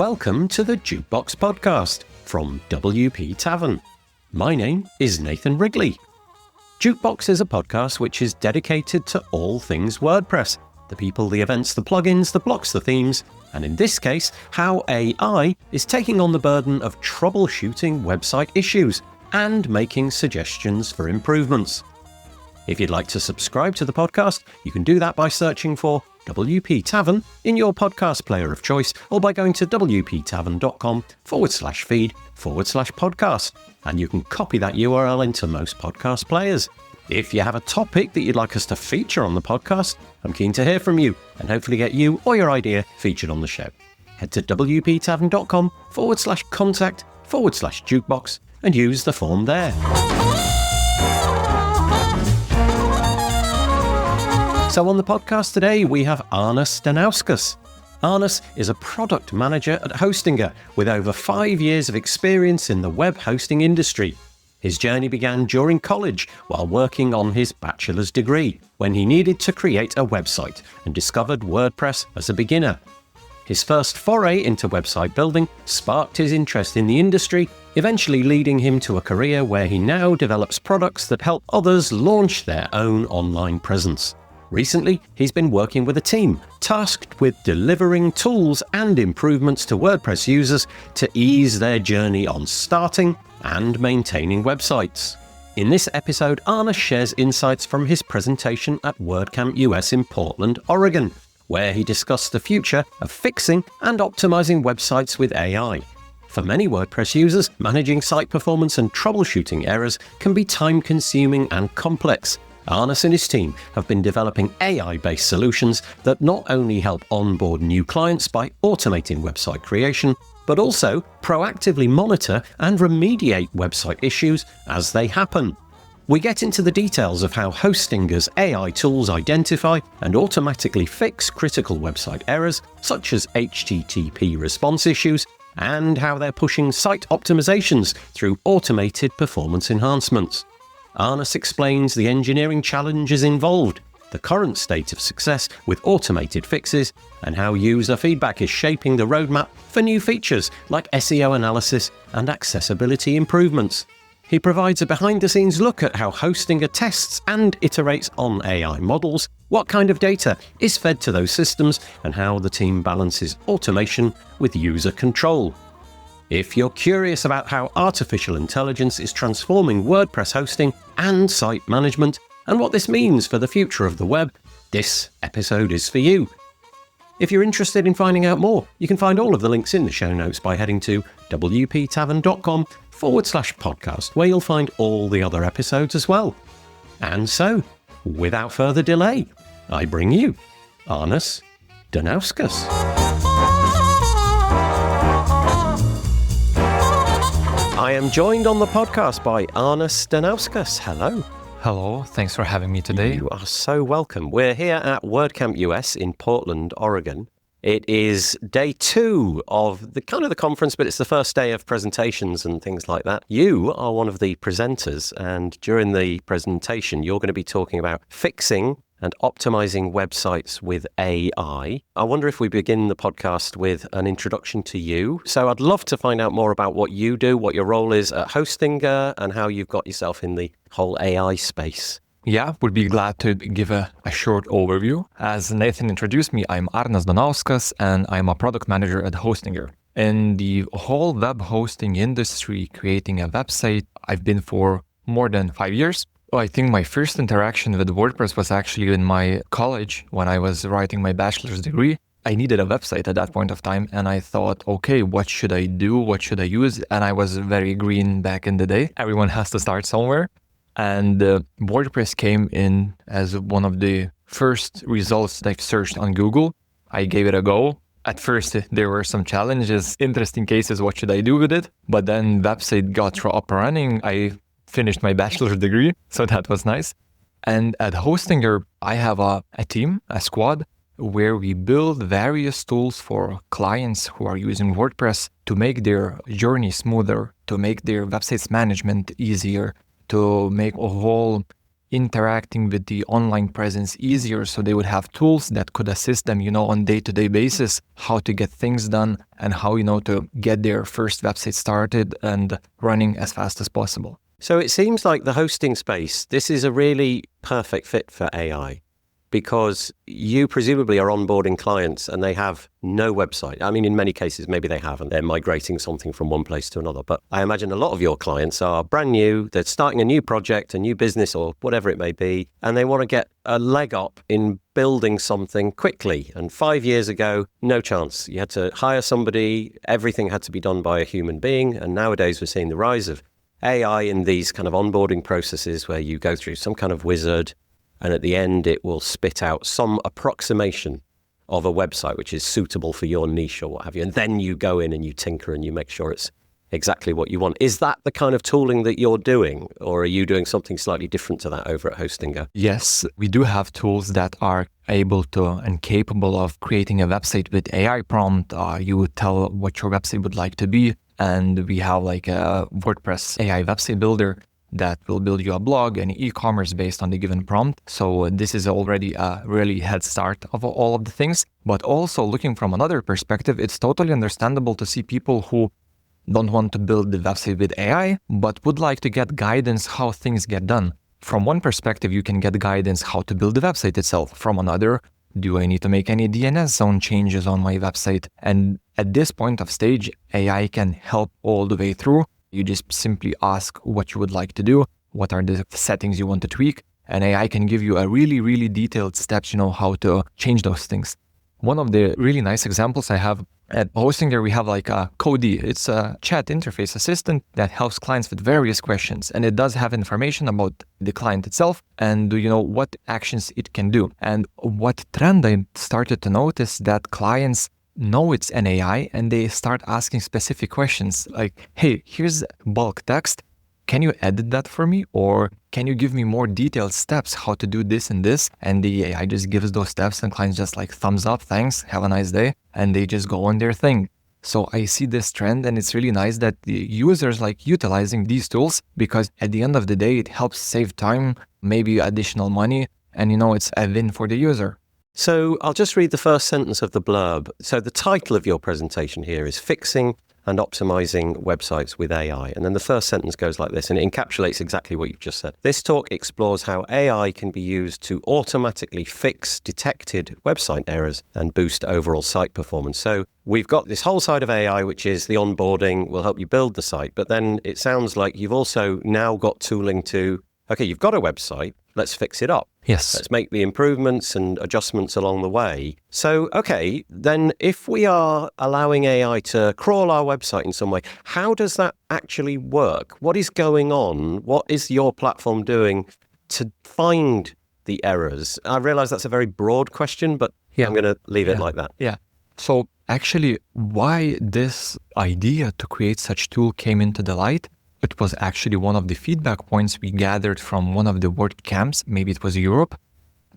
welcome to the Jukebox Podcast from WP Tavern. My name is Nathan Wrigley. Jukebox is a podcast which is dedicated to all things WordPress, the people, the events, the plugins, the blocks, the themes, and in this case, how AI is taking on the burden of troubleshooting website issues and making suggestions for improvements. If you'd like to subscribe to the podcast, you can do that by searching for WP Tavern in your podcast player of choice, or by going to wptavern.com/feed/podcast, and you can copy that URL into most podcast players. If you have a topic that you'd like us to feature on the podcast, I'm keen to hear from you and hopefully get you or your idea featured on the show. Head to wptavern.com/contact/jukebox and use the form there. So on the podcast today, we have Arnas Donauskas. Arnas is a product manager at Hostinger with over 5 years of experience in the web hosting industry. His journey began during college while working on his bachelor's degree, when he needed to create a website and discovered WordPress as a beginner. His first foray into website building sparked his interest in the industry, eventually leading him to a career where he now develops products that help others launch their own online presence. Recently, he's been working with a team tasked with delivering tools and improvements to WordPress users to ease their journey on starting and maintaining websites. In this episode, Arnas shares insights from his presentation at WordCamp US in Portland, Oregon, where he discussed the future of fixing and optimizing websites with AI. For many WordPress users, managing site performance and troubleshooting errors can be time-consuming and complex. Arnas and his team have been developing AI-based solutions that not only help onboard new clients by automating website creation, but also proactively monitor and remediate website issues as they happen. We get into the details of how Hostinger's AI tools identify and automatically fix critical website errors, such as HTTP response issues, and how they're pushing site optimizations through automated performance enhancements. Arnas explains the engineering challenges involved, the current state of success with automated fixes, and how user feedback is shaping the roadmap for new features like SEO analysis and accessibility improvements. He provides a behind-the-scenes look at how Hostinger tests and iterates on AI models, what kind of data is fed to those systems, and how the team balances automation with user control. If you're curious about how artificial intelligence is transforming WordPress hosting and site management, and what this means for the future of the web, this episode is for you. If you're interested in finding out more, you can find all of the links in the show notes by heading to wptavern.com/podcast, where you'll find all the other episodes as well. And so, without further delay, I bring you Arnas Donauskas. I am joined on the podcast by Arnas Donauskas. Hello. Hello, thanks for having me today. You are so welcome. We're here at WordCamp US in Portland, Oregon. It is day 2 of the conference, but it's the first day of presentations and things like that. You are one of the presenters, and during the presentation, you're going to be talking about fixing and optimizing websites with AI. I wonder if we begin the podcast with an introduction to you. So I'd love to find out more about what you do, what your role is at Hostinger, and how you've got yourself in the whole AI space. Yeah, would be glad to give a short overview. As Nathan introduced me, I'm Arnas Donauskas, and I'm a product manager at Hostinger. In the whole web hosting industry, creating a website, I've been for more than 5 years. I think my first interaction with WordPress was actually in my college when I was writing my bachelor's degree. I needed a website at that point of time, and I thought, okay, what should I do? What should I use? And I was very green back in the day. Everyone has to start somewhere. And WordPress came in as one of the first results that I've searched on Google. I gave it a go. At first, there were some challenges, interesting cases, what should I do with it? But then website got up and running. I finished my bachelor's degree, so that was nice. And at Hostinger, I have a team, a squad, where we build various tools for clients who are using WordPress to make their journey smoother, to make their websites management easier, to make a whole interacting with the online presence easier, so they would have tools that could assist them, on day-to-day basis, how to get things done and how, to get their first website started and running as fast as possible. So it seems like the hosting space, this is a really perfect fit for AI, because you presumably are onboarding clients and they have no website. I mean, in many cases, maybe they have, and they're migrating something from one place to another. But I imagine a lot of your clients are brand new. They're starting a new project, a new business, or whatever it may be, and they want to get a leg up in building something quickly. And 5 years ago, no chance. You had to hire somebody. Everything had to be done by a human being. And nowadays, we're seeing the rise of AI in these kind of onboarding processes where you go through some kind of wizard, and at the end, it will spit out some approximation of a website which is suitable for your niche or what have you. And then you go in and you tinker and you make sure it's exactly what you want. Is that the kind of tooling that you're doing, or are you doing something slightly different to that over at Hostinger? Yes, we do have tools that are able to and capable of creating a website with AI prompt. You would tell what your website would like to be. And we have like a WordPress AI website builder that will build you a blog and e-commerce based on the given prompt. So this is already a really head start of all of the things. But also looking from another perspective, it's totally understandable to see people who don't want to build the website with AI, but would like to get guidance how things get done. From one perspective, you can get guidance how to build the website itself. From another, do I need to make any DNS zone changes on my website? And at this point of stage, AI can help all the way through. You just simply ask what you would like to do, what are the settings you want to tweak, and AI can give you a really, really detailed steps, how to change those things. One of the really nice examples I have at Hostinger, we have like a Cody. It's a chat interface assistant that helps clients with various questions, and it does have information about the client itself and what actions it can do. And what trend I started to notice that clients know it's an AI and they start asking specific questions like, hey, here's bulk text. Can you edit that for me? Or can you give me more detailed steps how to do this and this? And the AI just gives those steps and clients just like thumbs up, thanks, have a nice day. And they just go on their thing. So I see this trend and it's really nice that the users like utilizing these tools, because at the end of the day, it helps save time, maybe additional money. And it's a win for the user. So I'll just read the first sentence of the blurb. So the title of your presentation here is Fixing and Optimizing Websites with AI. And then the first sentence goes like this, and it encapsulates exactly what you've just said. This talk explores how AI can be used to automatically fix detected website errors and boost overall site performance. So we've got this whole side of AI, which is the onboarding, will help you build the site. But then it sounds like you've also now got tooling to, okay, you've got a website, let's fix it up. Yes. Let's make the improvements and adjustments along the way. So, okay, then if we are allowing AI to crawl our website in some way, how does that actually work? What is going on? What is your platform doing to find the errors? I realize that's a very broad question, but I'm going to leave it like that. Yeah. So actually, why this idea to create such tool came into the light, it was actually one of the feedback points we gathered from one of the WordCamps, maybe it was Europe.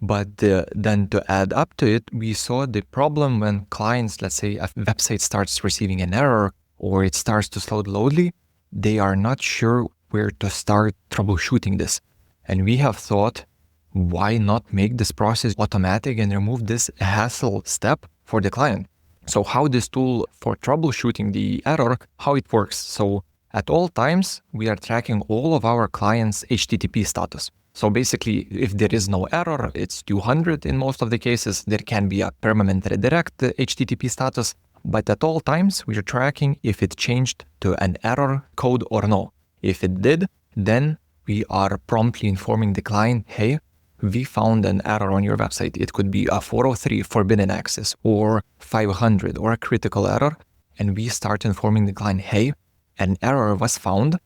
But then to add up to it, we saw the problem when clients, let's say a website starts receiving an error or it starts to slow loadly, they are not sure where to start troubleshooting this. And we have thought, why not make this process automatic and remove this hassle step for the client? So how this tool for troubleshooting the error, how it works. So at all times, we are tracking all of our clients' HTTP status. So basically, if there is no error, it's 200 in most of the cases. There can be a permanent redirect HTTP status, but at all times, we are tracking if it changed to an error code or no. If it did, then we are promptly informing the client, hey, we found an error on your website. It could be a 403 forbidden access or 500 or a critical error. And we start informing the client, hey, an error was found.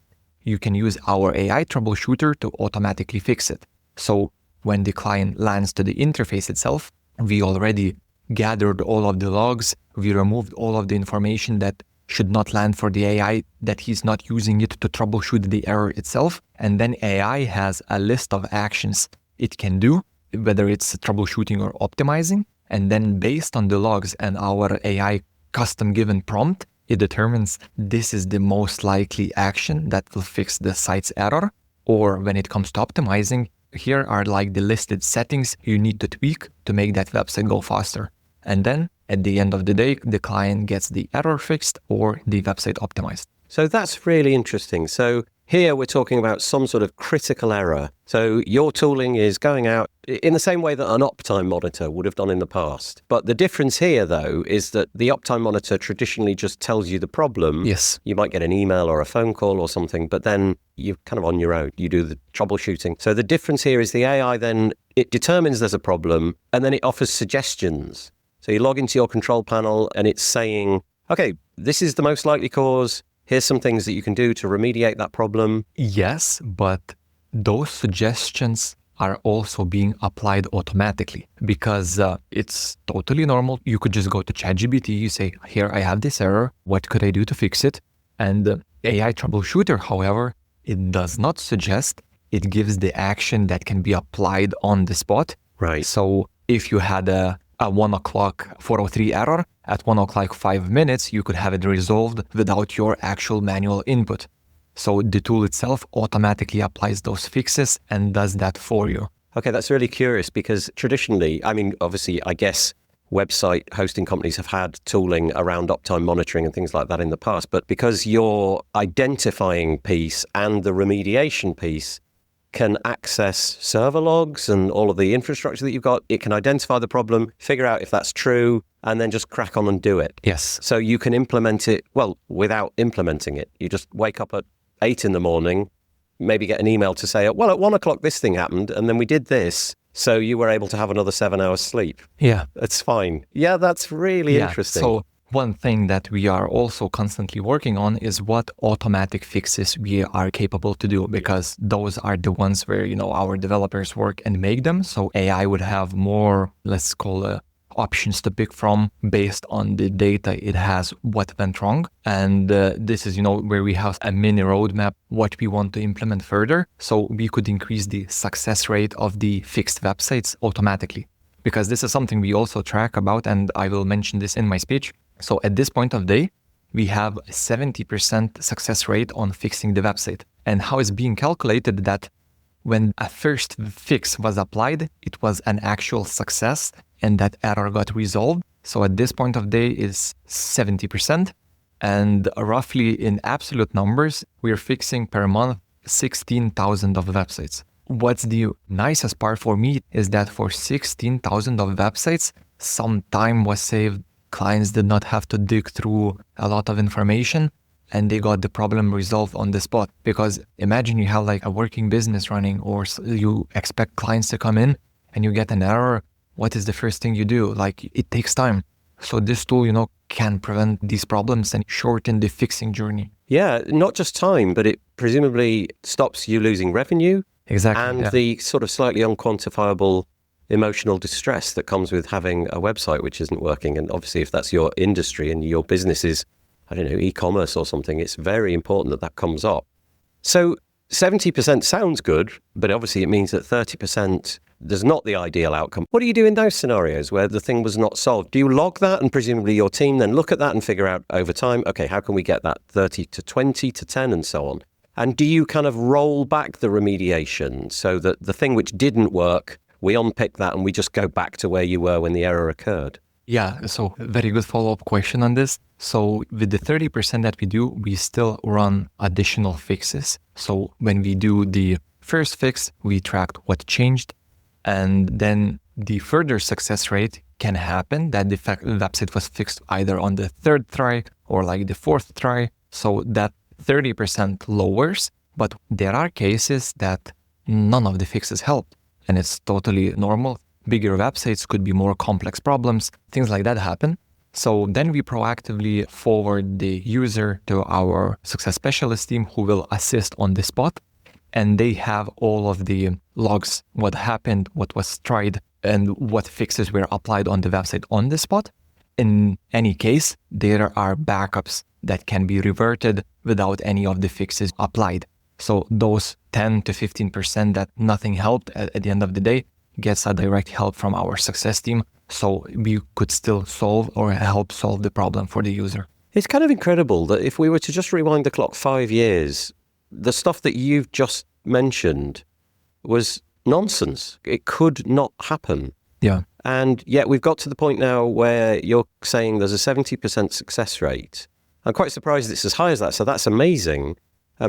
You can use our AI troubleshooter to automatically fix it. So when the client lands to the interface itself, we already gathered all of the logs. We removed all of the information that should not land for the AI, that he's not using it to troubleshoot the error itself. And then AI has a list of actions it can do, whether it's troubleshooting or optimizing. And then based on the logs and our AI custom given prompt, it determines this is the most likely action that will fix the site's error. Or when it comes to optimizing, here are like the listed settings you need to tweak to make that website go faster. And then at the end of the day, the client gets the error fixed or the website optimized. So that's really interesting. So here we're talking about some sort of critical error. So your tooling is going out in the same way that an uptime monitor would have done in the past. But the difference here, though, is that the uptime monitor traditionally just tells you the problem. Yes. You might get an email or a phone call or something, but then you're kind of on your own. You do the troubleshooting. So the difference here is the AI then, it determines there's a problem and then it offers suggestions. So you log into your control panel and it's saying, okay, this is the most likely cause. Here's some things that you can do to remediate that problem. Yes, but those suggestions are also being applied automatically because it's totally normal. You could just go to ChatGPT, you say, here, I have this error. What could I do to fix it? And the AI troubleshooter, however, it does not suggest. It gives the action that can be applied on the spot. Right. So if you had a 1 o'clock 403 error, at 1 o'clock 5 minutes, you could have it resolved without your actual manual input. So the tool itself automatically applies those fixes and does that for you. Okay, that's really curious because traditionally, I mean, obviously, I guess website hosting companies have had tooling around uptime monitoring and things like that in the past. But because your identifying piece and the remediation piece can access server logs and all of the infrastructure that you've got, it can identify the problem, figure out if that's true, and then just crack on and do it. Yes. So you can implement it, well, without implementing it. You just wake up at 8 in the morning, maybe get an email to say, well, at 1 o'clock this thing happened, and then we did this. So you were able to have another 7 hours sleep. Yeah. That's fine. Yeah, that's really interesting. So one thing that we are also constantly working on is what automatic fixes we are capable to do, because those are the ones where, our developers work and make them. So AI would have more, let's call it, options to pick from based on the data it has, what went wrong. And this is, where we have a mini roadmap, what we want to implement further. So we could increase the success rate of the fixed websites automatically, because this is something we also track about, and I will mention this in my speech. So at this point of day, we have a 70% success rate on fixing the website. And how it's being calculated that when a first fix was applied, it was an actual success and that error got resolved. So at this point of day is 70%. And roughly in absolute numbers, we're fixing per month 16,000 of websites. What's the nicest part for me is that for 16,000 of websites, some time was saved. Clients did not have to dig through a lot of information and they got the problem resolved on the spot. Because imagine you have like a working business running, or you expect clients to come in and you get an error. What is the first thing you do? Like, it takes time. So this tool, can prevent these problems and shorten the fixing journey. Yeah, not just time, but it presumably stops you losing revenue. Exactly. And the sort of slightly unquantifiable emotional distress that comes with having a website which isn't working. And obviously, if that's your industry and your business is, e-commerce or something, it's very important that that comes up. So 70% sounds good, but obviously it means that 30% there's not the ideal outcome. What do you do in those scenarios where the thing was not solved? Do you log that, and presumably your team then look at that and figure out over time, okay, how can we get that 30 to 20 to 10 and so on? And do you kind of roll back the remediation so that the thing which didn't work, we unpick that and we just go back to where you were when the error occurred? Yeah, so very good follow-up question on this. So with the 30% that we do, we still run additional fixes. So when we do the first fix, we tracked what changed. And then the further success rate can happen that the website was fixed either on the third try or like the fourth try. So that 30% lowers, but there are cases that none of the fixes helped. And it's totally normal. Bigger websites could be more complex problems, things like that happen. So then we proactively forward the user to our success specialist team who will assist on the spot. And they have all of the logs, what happened, what was tried, and what fixes were applied on the website on the spot. In any case, there are backups that can be reverted without any of the fixes applied. So those 10 to 15% that nothing helped at the end of the day gets a direct help from our success team. So we could still solve or help solve the problem for the user. It's kind of incredible that if we were to just rewind the clock 5 years, the stuff that you've just mentioned was nonsense. It could not happen. Yeah. And yet we've got to the point now where you're saying there's a 70% success rate. I'm quite surprised it's as high as that. So that's amazing.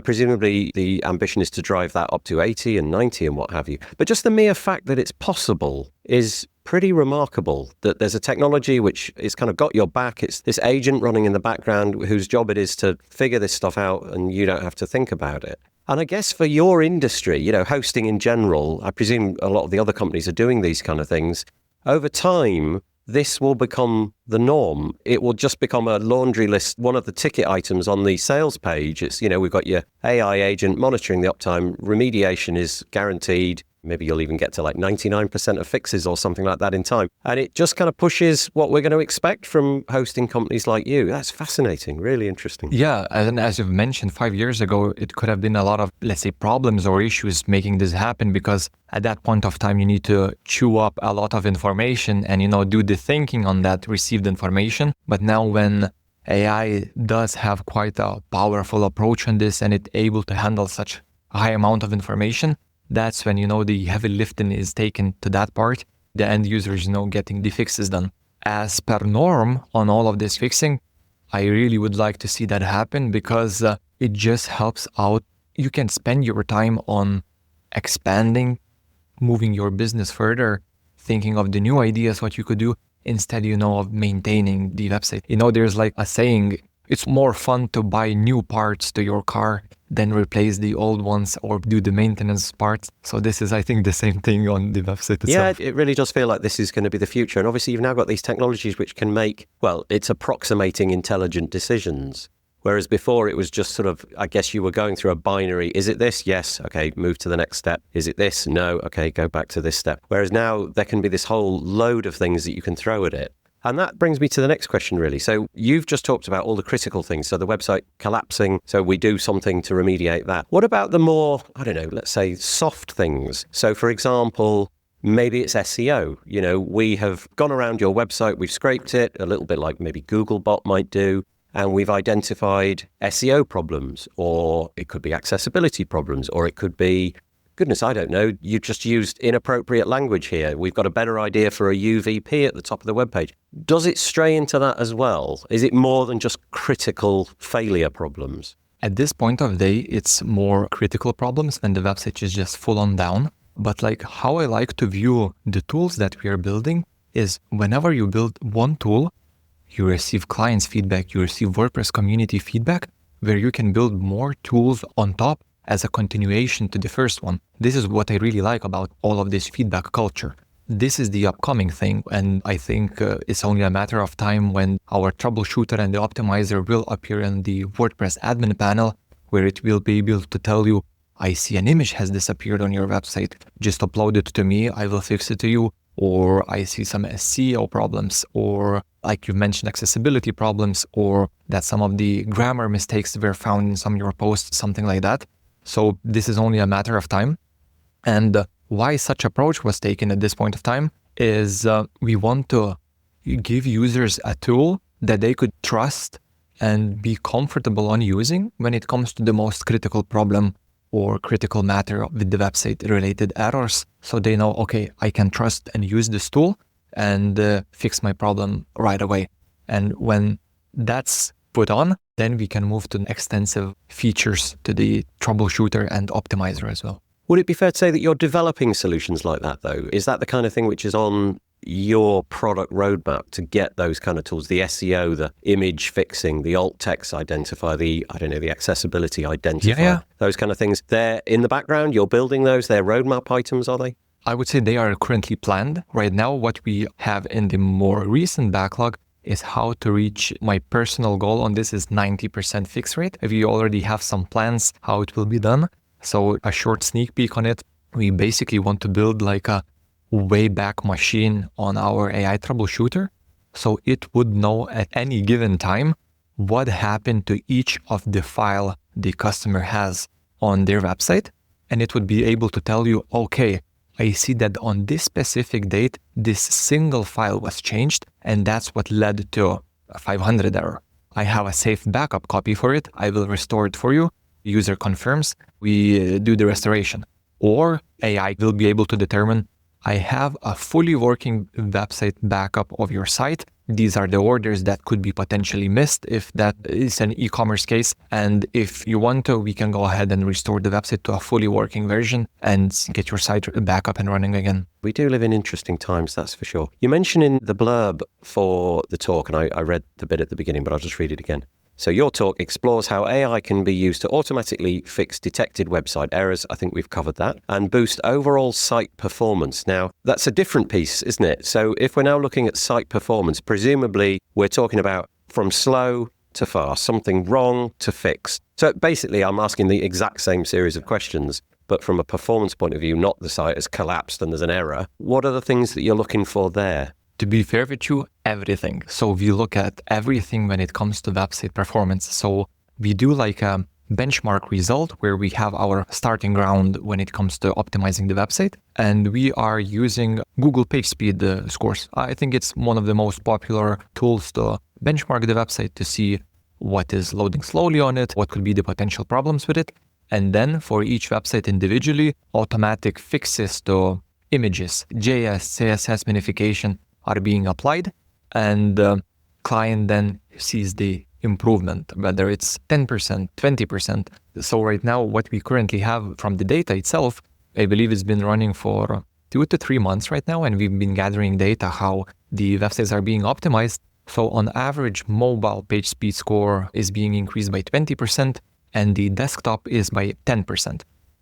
Presumably the ambition is to drive that up to 80 and 90 and what have you. But just the mere fact that it's possible is pretty remarkable, that there's a technology which is kind of got your back. It's this agent running in the background whose job it is to figure this stuff out and you don't have to think about it. And I guess for your industry, hosting in general, I presume a lot of the other companies are doing these kind of things. Over time, this will become the norm. It will just become a laundry list, one of the ticket items on the sales page. It's, we've got your AI agent monitoring the uptime. Remediation is guaranteed. Maybe you'll even get to like 99% of fixes or something like that in time. And it just kind of pushes what we're going to expect from hosting companies like you. That's fascinating, really interesting. Yeah, and as you've mentioned, 5 years ago, it could have been a lot of, let's say, problems or issues making this happen, because at that point of time, you need to chew up a lot of information and, do the thinking on that received information. But now when AI does have quite a powerful approach on this and it's able to handle such a high amount of information, that's when, the heavy lifting is taken to that part. The end users, getting the fixes done. As per norm on all of this fixing, I really would like to see that happen, because it just helps out. You can spend your time on expanding, moving your business further, thinking of the new ideas, what you could do, instead, of maintaining the website. There's like a saying, it's more fun to buy new parts to your car than replace the old ones or do the maintenance parts. So this is, I think, the same thing on the website itself. Yeah, it really does feel like this is going to be the future. And obviously, you've now got these technologies which can make, it's approximating intelligent decisions. Whereas before, it was just sort of, I guess you were going through a binary. Is it this? Yes. Okay, move to the next step. Is it this? No. Okay, go back to this step. Whereas now there can be this whole load of things that you can throw at it. And that brings me to the next question, really. So you've just talked about all the critical things. So the website collapsing, so we do something to remediate that. What about the more, let's say soft things? So for example, maybe it's SEO. We have gone around your website, we've scraped it, a little bit like maybe Googlebot might do, and we've identified SEO problems, or it could be accessibility problems, or it could be, goodness, I don't know, you just used inappropriate language here. We've got a better idea for a UVP at the top of the webpage. Does it stray into that as well? Is it more than just critical failure problems? At this point of day, it's more critical problems and the website is just full on down. But like how I like to view the tools that we are building is whenever you build one tool, you receive clients' feedback, you receive WordPress community feedback, where you can build more tools on top as a continuation to the first one. This is what I really like about all of this feedback culture. This is the upcoming thing, and I think it's only a matter of time when our troubleshooter and the optimizer will appear in the WordPress admin panel, where it will be able to tell you, I see an image has disappeared on your website, just upload it to me, I will fix it to you. Or I see some SEO problems, or like you mentioned, accessibility problems, or that some of the grammar mistakes were found in some of your posts, something like that. So this is only a matter of time. And why such approach was taken at this point of time is we want to give users a tool that they could trust and be comfortable on using when it comes to the most critical problem or critical matter with the website related errors. So they know, okay, I can trust and use this tool and fix my problem right away. And when that's put on, then we can move to extensive features to the troubleshooter and optimizer as well. Would it be fair to say that you're developing solutions like that, though? Is that the kind of thing which is on your product roadmap to get those kind of tools, the SEO, the image fixing, the alt text identifier, the accessibility identifier, those kind of things? They're in the background, you're building those, they're roadmap items, are they? I would say they are currently planned. Right now, what we have in the more recent backlog is how to reach my personal goal on this is 90% fix rate. We already have some plans how it will be done. So a short sneak peek on it, we basically want to build like a Wayback Machine on our AI troubleshooter. So it would know at any given time what happened to each of the file the customer has on their website. And it would be able to tell you, okay, I see that on this specific date, this single file was changed, and that's what led to a 500 error. I have a safe backup copy for it. I will restore it for you. User confirms. We do the restoration. Or AI will be able to determine, I have a fully working website backup of your site. These are the orders that could be potentially missed if that is an e-commerce case. And if you want to, we can go ahead and restore the website to a fully working version and get your site back up and running again. We do live in interesting times, that's for sure. You mentioned in the blurb for the talk, and I read the bit at the beginning, but I'll just read it again. So your talk explores how AI can be used to automatically fix detected website errors. I think we've covered that. And boost overall site performance. Now, that's a different piece, isn't it? So if we're now looking at site performance, presumably we're talking about from slow to fast, something wrong to fix. So basically, I'm asking the exact same series of questions, but from a performance point of view, not the site has collapsed and there's an error. What are the things that you're looking for there? To be fair with you, everything. So we look at everything when it comes to website performance. So we do like a benchmark result where we have our starting ground when it comes to optimizing the website. And we are using Google PageSpeed scores. I think it's one of the most popular tools to benchmark the website to see what is loading slowly on it, what could be the potential problems with it. And then for each website individually, automatic fixes to images, JS, CSS minification are being applied, and the client then sees the improvement, whether it's 10%, 20%. So right now, what we currently have from the data itself, I believe it's been running for 2 to 3 months right now, and we've been gathering data how the websites are being optimized. So on average, mobile page speed score is being increased by 20%, and the desktop is by 10%.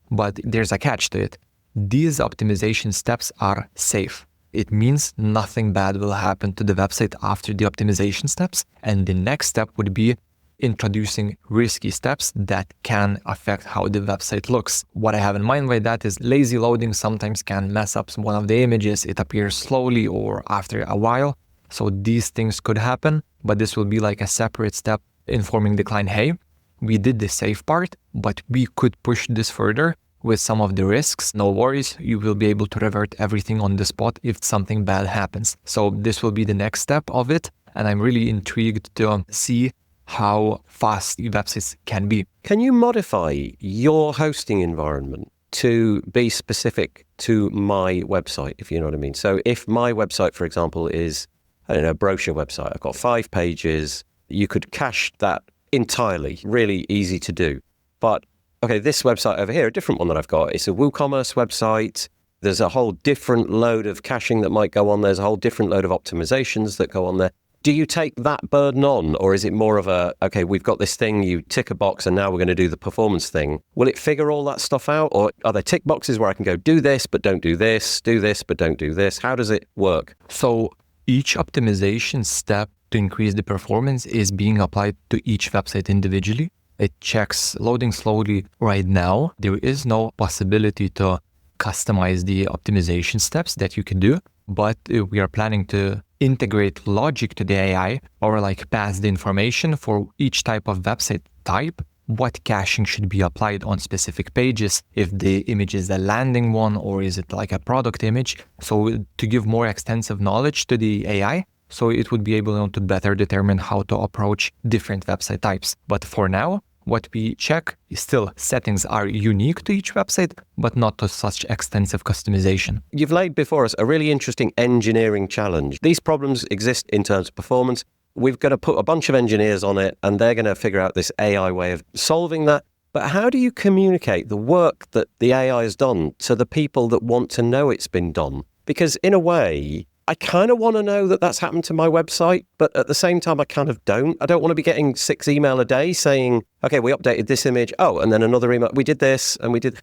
But there's a catch to it. These optimization steps are safe. It means nothing bad will happen to the website after the optimization steps. And the next step would be introducing risky steps that can affect how the website looks. What I have in mind by that is lazy loading sometimes can mess up one of the images. It appears slowly or after a while. So these things could happen, but this will be like a separate step informing the client, hey, we did the safe part, but we could push this further with some of the risks. No worries, you will be able to revert everything on the spot if something bad happens. So this will be the next step of it. And I'm really intrigued to see how fast websites can be. Can you modify your hosting environment to be specific to my website, if you know what I mean? So if my website, for example, is, I don't know, a brochure website, I've got 5 pages, you could cache that entirely, really easy to do. But okay, this website over here, a different one that I've got, it's a WooCommerce website. There's a whole different load of caching that might go on. There's a whole different load of optimizations that go on there. Do you take that burden on, or is it more of a, okay, we've got this thing, you tick a box and now we're going to do the performance thing? Will it figure all that stuff out? Or are there tick boxes where I can go, do this, but don't do this but don't do this? How does it work? So each optimization step to increase the performance is being applied to each website individually. It checks loading slowly right now. There is no possibility to customize the optimization steps that you can do, but we are planning to integrate logic to the AI or like pass the information for each type of website type, what caching should be applied on specific pages, if the image is a landing one or is it like a product image. So to give more extensive knowledge to the AI, so it would be able to better determine how to approach different website types. But for now, what we check is still settings are unique to each website, but not to such extensive customization. You've laid before us a really interesting engineering challenge. These problems exist in terms of performance. We've got to put a bunch of engineers on it, and they're going to figure out this AI way of solving that. But how do you communicate the work that the AI has done to the people that want to know it's been done? Because in a way, I kind of want to know that that's happened to my website, but at the same time, I kind of don't. I don't want to be getting 6 emails a day saying, okay, we updated this image. Oh, and then another email. We did this and we did.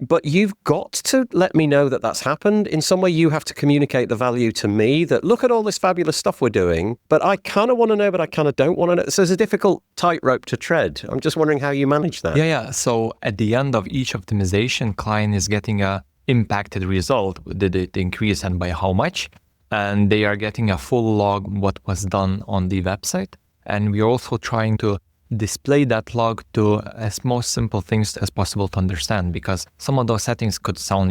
But you've got to let me know that that's happened. In some way, you have to communicate the value to me that look at all this fabulous stuff we're doing, but I kind of want to know, but I kind of don't want to know. So there's a difficult tightrope to tread. I'm just wondering how you manage that. Yeah. So at the end of each optimization, client is getting a impacted result. Did it increase and by how much? And they are getting a full log what was done on the website. And we are also trying to display that log to as most simple things as possible to understand, because some of those settings could sound,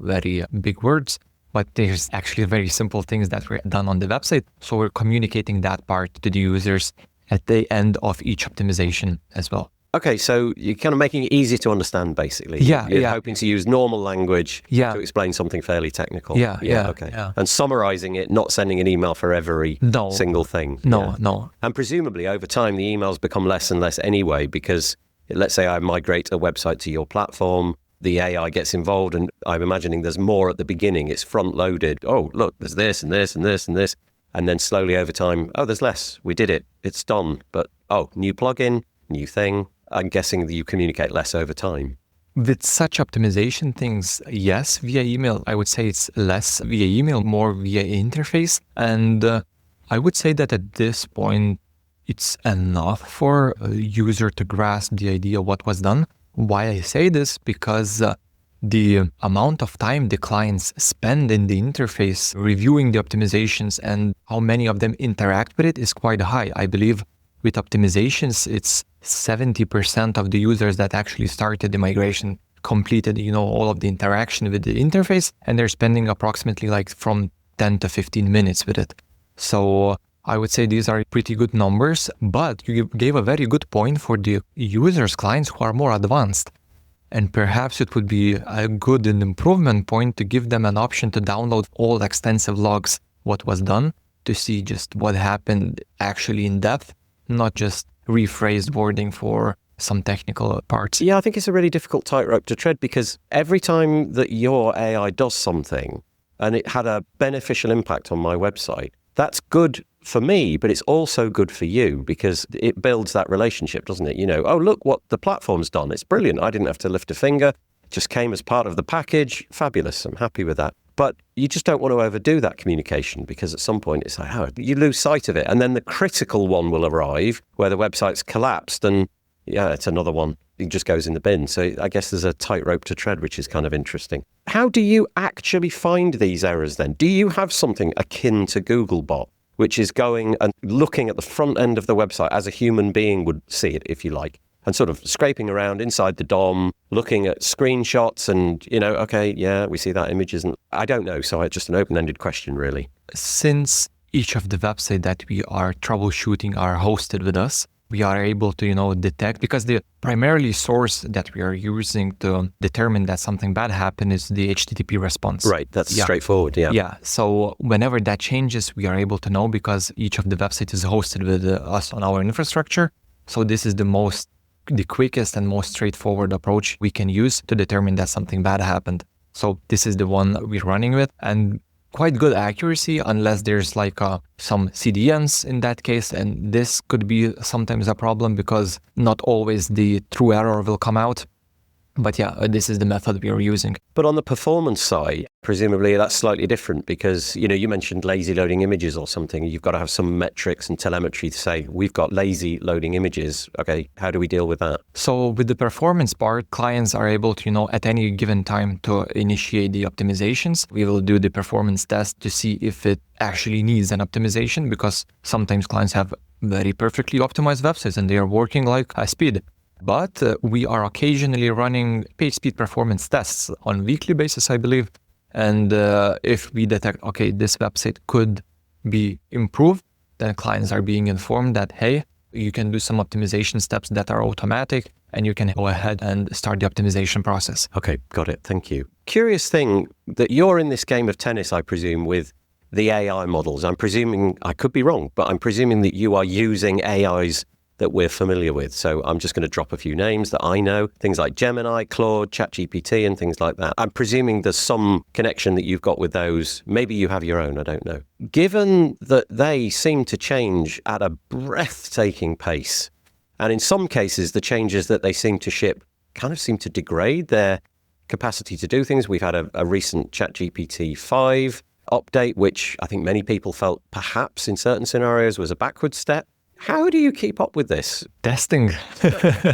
very big words, but there's actually very simple things that were done on the website. So we're communicating that part to the users at the end of each optimization as well. Okay, so you're kind of making it easy to understand, basically. Yeah, You're yeah. hoping to use normal language Yeah. to explain something fairly technical. Yeah, Okay. yeah. And summarizing it, not sending an email for every No. single thing. No, no. And presumably over time, the emails become less and less anyway, because let's say I migrate a website to your platform, the AI gets involved, and I'm imagining there's more at the beginning. It's front loaded. Oh, look, there's this and this and this and this. And then slowly over time, oh, there's less. We did it. It's done. But, new plugin, new thing. I'm guessing that you communicate less over time. With such optimization things, yes, via email, I would say it's less via email, more via interface. And I would say that at this point, it's enough for a user to grasp the idea of what was done. Why I say this? Because the amount of time the clients spend in the interface reviewing the optimizations and how many of them interact with it is quite high. I believe with optimizations, it's 70% of the users that actually started the migration completed, all of the interaction with the interface, and they're spending approximately like from 10 to 15 minutes with it. So I would say these are pretty good numbers, but you gave a very good point for the users, clients who are more advanced. And perhaps it would be a good improvement point to give them an option to download all extensive logs, what was done, to see just what happened actually in depth, not just rephrased wording for some technical parts. Yeah, I think it's a really difficult tightrope to tread, because every time that your AI does something and it had a beneficial impact on my website, that's good for me, but it's also good for you, because it builds that relationship, doesn't it? Oh, look what the platform's done. It's brilliant. I didn't have to lift a finger. It just came as part of the package. Fabulous. I'm happy with that. But you just don't want to overdo that communication, because at some point it's like, you lose sight of it. And then the critical one will arrive where the website's collapsed and it's another one. It just goes in the bin. So I guess there's a tightrope to tread, which is kind of interesting. How do you actually find these errors then? Do you have something akin to Googlebot, which is going and looking at the front end of the website as a human being would see it, if you like, and sort of scraping around inside the DOM, looking at screenshots and, okay, yeah, we see that image isn't, I don't know. So it's just an open-ended question, really. Since each of the websites that we are troubleshooting are hosted with us, we are able to, detect, because the primarily source that we are using to determine that something bad happened is the HTTP response. Right, that's straightforward, yeah. Yeah, so whenever that changes, we are able to know, because each of the websites is hosted with us on our infrastructure. So this is the quickest and most straightforward approach we can use to determine that something bad happened. So this is the one we're running with, and quite good accuracy, unless there's like some CDNs in that case. And this could be sometimes a problem, because not always the true error will come out. But yeah, this is the method we are using. But on the performance side, presumably that's slightly different, because, you mentioned lazy loading images or something. You've got to have some metrics and telemetry to say, we've got lazy loading images. Okay, how do we deal with that? So with the performance part, clients are able to, at any given time to initiate the optimizations. We will do the performance test to see if it actually needs an optimization, because sometimes clients have very perfectly optimized websites and they are working like high speed. But we are occasionally running page speed performance tests on a weekly basis, I believe. And if we detect, okay, this website could be improved, then clients are being informed that, hey, you can do some optimization steps that are automatic, and you can go ahead and start the optimization process. Okay, got it. Thank you. Curious thing that you're in this game of tennis, I presume, with the AI models. I'm presuming, I could be wrong, but I'm presuming that you are using AIs that we're familiar with. So I'm just going to drop a few names that I know, things like Gemini, Claude, ChatGPT, and things like that. I'm presuming there's some connection that you've got with those. Maybe you have your own, I don't know. Given that they seem to change at a breathtaking pace, and in some cases, the changes that they seem to ship kind of seem to degrade their capacity to do things. We've had a recent ChatGPT 5 update, which I think many people felt perhaps in certain scenarios was a backward step. How do you keep up with this? Testing,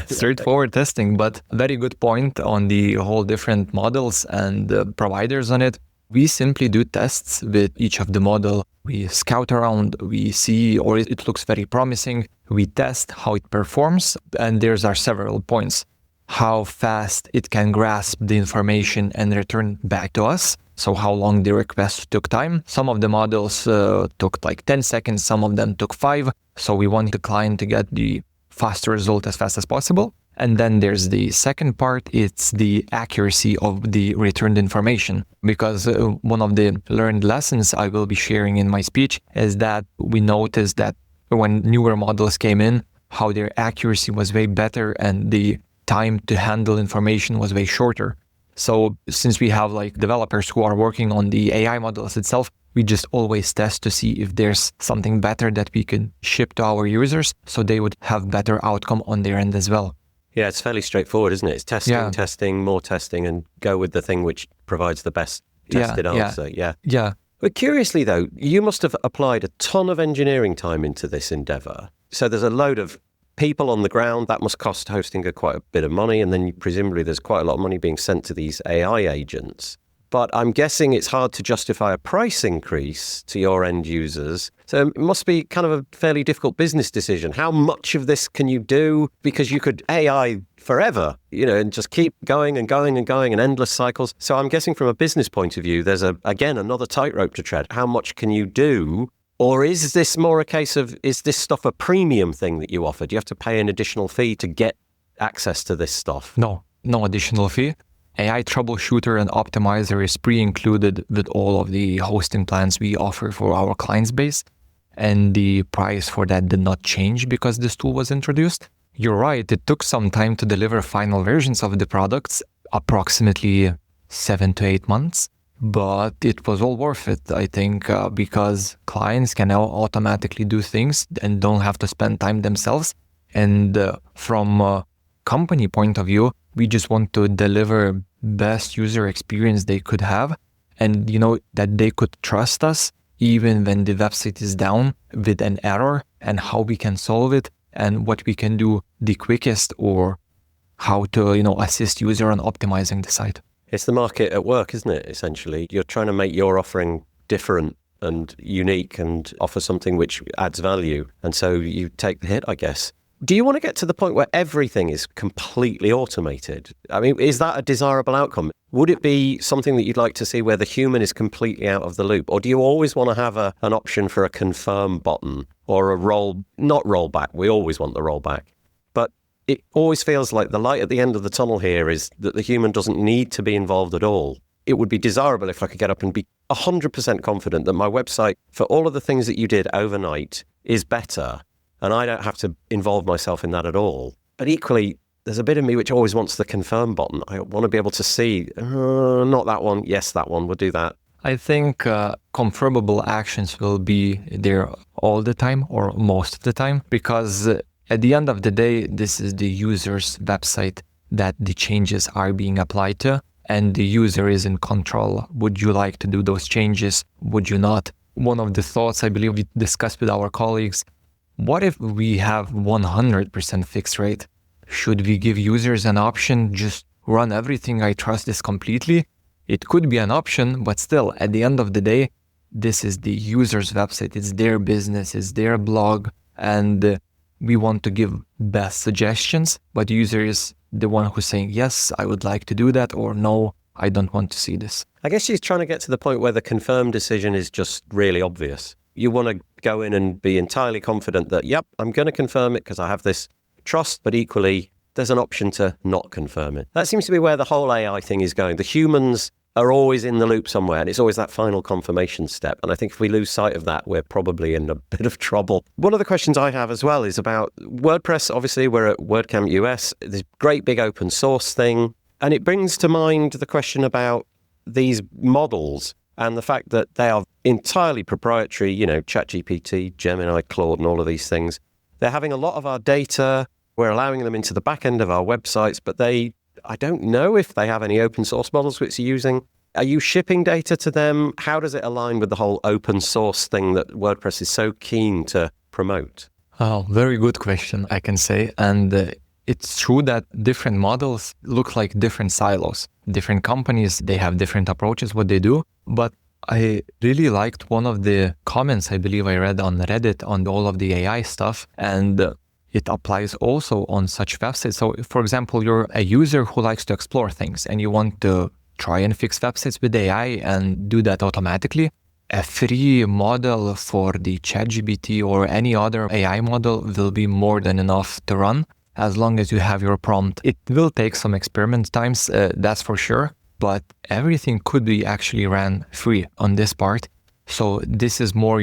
straightforward testing, but very good point on the whole different models and providers on it. We simply do tests with each of the model. We scout around, we see, or it looks very promising. We test how it performs, and there's our several points. How fast it can grasp the information and return back to us. So how long the request took time. Some of the models took like 10 seconds, some of them took 5. So we want the client to get the faster result as fast as possible. And then there's the second part, it's the accuracy of the returned information. Because one of the learned lessons I will be sharing in my speech is that we noticed that when newer models came in, how their accuracy was way better and the time to handle information was way shorter. So since we have like developers who are working on the AI models itself, we just always test to see if there's something better that we can ship to our users so they would have better outcome on their end as well. Yeah, it's fairly straightforward, isn't it? It's testing, more testing, and go with the thing which provides the best tested answer. Yeah. But curiously, though, you must have applied a ton of engineering time into this endeavor. So there's a load of people on the ground. That must cost Hostinger quite a bit of money. And then presumably there's quite a lot of money being sent to these AI agents. But I'm guessing it's hard to justify a price increase to your end users. So it must be kind of a fairly difficult business decision. How much of this can you do? Because you could AI forever, and just keep going and going and going in endless cycles. So I'm guessing from a business point of view, there's again another tightrope to tread. How much can you do? Or is this more a case of, is this stuff a premium thing that you offer? Do you have to pay an additional fee to get access to this stuff? No additional fee. AI Troubleshooter and Optimizer is pre-included with all of the hosting plans we offer for our clients base. And the price for that did not change because this tool was introduced. You're right, it took some time to deliver final versions of the products, approximately 7 to 8 months. But it was all worth it, I think, because clients can now automatically do things and don't have to spend time themselves. And from a company point of view, we just want to deliver best user experience they could have, and that they could trust us even when the website is down with an error, and how we can solve it and what we can do the quickest, or how to assist user on optimizing the site. It's the market at work, isn't it? Essentially, you're trying to make your offering different and unique and offer something which adds value, and so you take the hit, I guess. Do you want to get to the point where everything is completely automated? I mean, is that a desirable outcome? Would it be something that you'd like to see where the human is completely out of the loop? Or do you always want to have an option for a confirm button or a not rollback? We always want the rollback. But it always feels like the light at the end of the tunnel here is that the human doesn't need to be involved at all. It would be desirable if I could get up and be 100% confident that my website, for all of the things that you did overnight, is better. And I don't have to involve myself in that at all. But equally, there's a bit of me which always wants the confirm button. I want to be able to see, not that one, yes, that one, we'll do that. I think confirmable actions will be there all the time or most of the time, because at the end of the day, this is the user's website that the changes are being applied to, and the user is in control. Would you like to do those changes? Would you not? One of the thoughts I believe we discussed with our colleagues, what if we have 100% fixed rate? Should we give users an option, just run everything I trust this completely? It could be an option, but still, at the end of the day, this is the user's website, it's their business, it's their blog, and we want to give best suggestions, but the user is the one who's saying, yes, I would like to do that, or no, I don't want to see this. I guess she's trying to get to the point where the confirm decision is just really obvious. You want to go in and be entirely confident that, yep, I'm going to confirm it because I have this trust, but equally, there's an option to not confirm it. That seems to be where the whole AI thing is going. The humans are always in the loop somewhere, and it's always that final confirmation step. And I think if we lose sight of that, we're probably in a bit of trouble. One of the questions I have as well is about WordPress. Obviously, we're at WordCamp US, this great big open source thing. And it brings to mind the question about these models and the fact that they are entirely proprietary, ChatGPT, Gemini, Claude, and all of these things. They're having a lot of our data. We're allowing them into the back end of our websites, but I don't know if they have any open source models which you're using. Are you shipping data to them? How does it align with the whole open source thing that WordPress is so keen to promote? Oh, very good question, I can say. And it's true that different models look like different silos. Different companies, they have different approaches, what they do. But I really liked one of the comments I believe I read on Reddit on all of the AI stuff. And it applies also on such websites. So, for example, you're a user who likes to explore things and you want to try and fix websites with AI and do that automatically. A free model for the ChatGPT or any other AI model will be more than enough to run. as long as you have your prompt. It will take some experiment times, that's for sure, but everything could be actually ran free on this part. So this is more,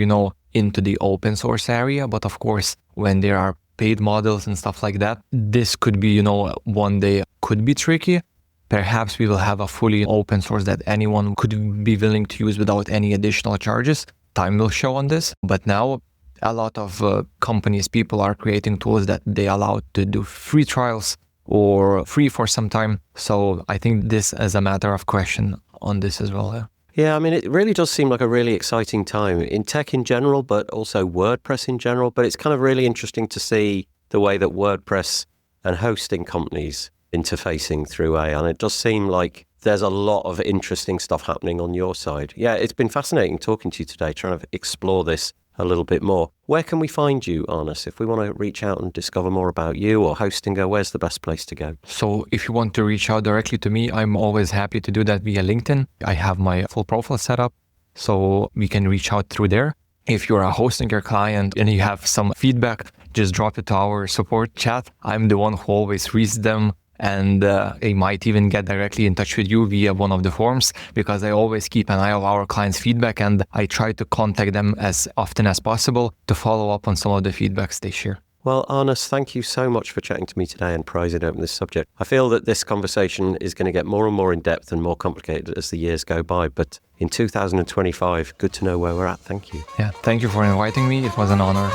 into the open source area. But of course, when there are paid models and stuff like that, this could be, one day could be tricky. Perhaps we will have a fully open source that anyone could be willing to use without any additional charges. Time will show on this. But now a lot of companies, people are creating tools that they allow to do free trials or free for some time. So I think this is a matter of question on this as well. Yeah. Yeah, I mean, it really does seem like a really exciting time in tech in general, but also WordPress in general. But it's kind of really interesting to see the way that WordPress and hosting companies interfacing through AI. And it does seem like there's a lot of interesting stuff happening on your side. Yeah, it's been fascinating talking to you today, trying to explore this a little bit more. Where can we find you, Arnas? If we want to reach out and discover more about you or Hostinger, where's the best place to go? So if you want to reach out directly to me, I'm always happy to do that via LinkedIn. I have my full profile set up, so we can reach out through there. If you're a Hostinger client and you have some feedback, just drop it to our support chat. I'm the one who always reads them. And I might even get directly in touch with you via one of the forms, because I always keep an eye on our clients' feedback and I try to contact them as often as possible to follow up on some of the feedbacks they share. Well, Arnas, thank you so much for chatting to me today and prizing open this subject. I feel that this conversation is going to get more and more in depth and more complicated as the years go by. But in 2025, good to know where we're at. Thank you. Yeah, thank you for inviting me. It was an honor.